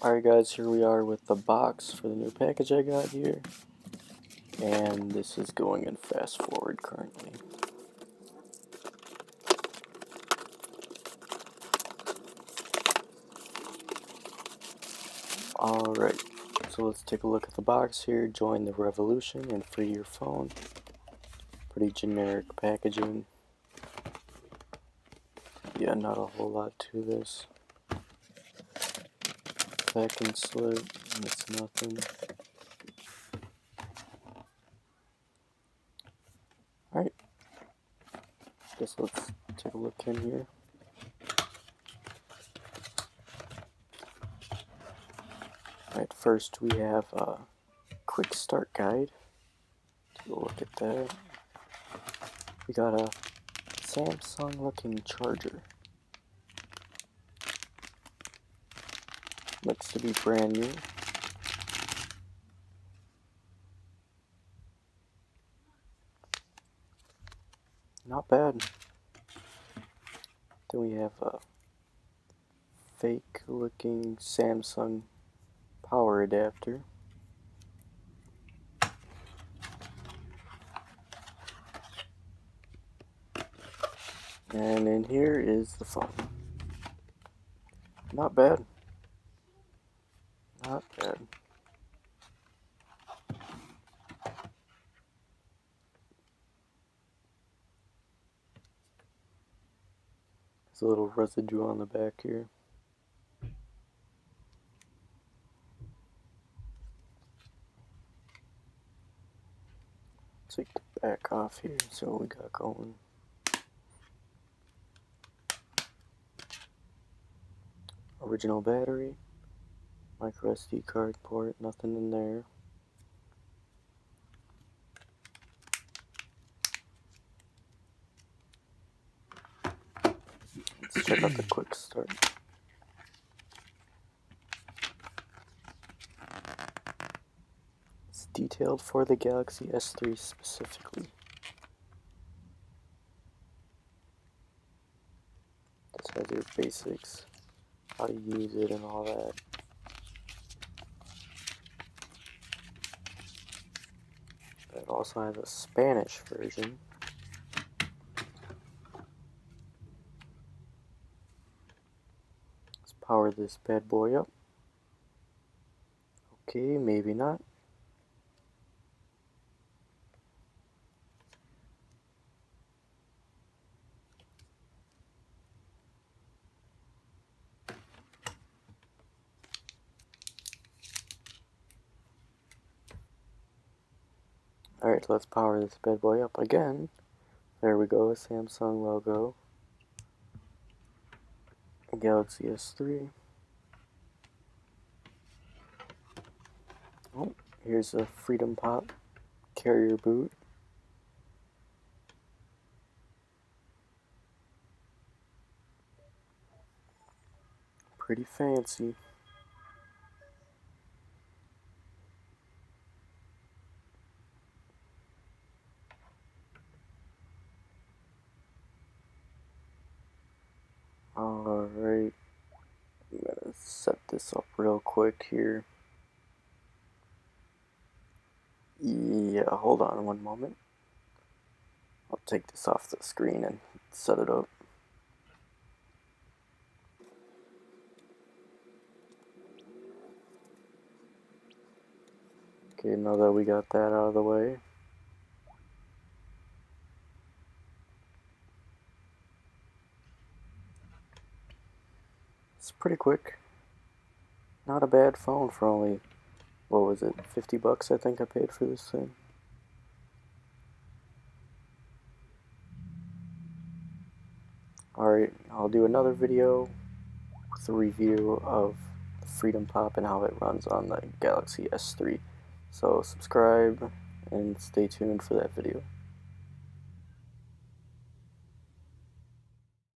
Alright guys, here we are with the box for the new package I got here. And this is going in fast forward currently. Alright, so let's take a look at the box here. Join the revolution and free your phone. Pretty generic packaging. Yeah, not a whole lot to this. Packing slip, it's nothing. Alright, guess let's take a look in here. Alright, first we have a quick start guide. Take a look at that. We got a Samsung looking charger. Looks to be brand new. Not bad. Then we have a fake looking Samsung power adapter. And in here is the phone. Not bad. Not bad. There's a little residue on the back here. Take the back off here, so we got going. Original battery, micro SD card port, nothing in there. Let's check out the quick start. It's detailed for the Galaxy S3 specifically. This has your basics, how to use it and all that. It also has a Spanish version. Let's power this bad boy up. Okay, maybe not. Alright, let's power this bad boy up again. There we go, Samsung logo. Galaxy S3. Oh, here's a Freedom Pop carrier boot. Pretty fancy. Alright, I'm gonna set this up real quick here. Yeah, hold on one moment. I'll take this off the screen and set it up. Okay, now that we got that out of the way, it's pretty quick. Not a bad phone for only, what was it, 50 bucks I think I paid for this thing. Alright, I'll do another video with a review of the Freedom Pop and how it runs on the Galaxy S3. So subscribe and stay tuned for that video.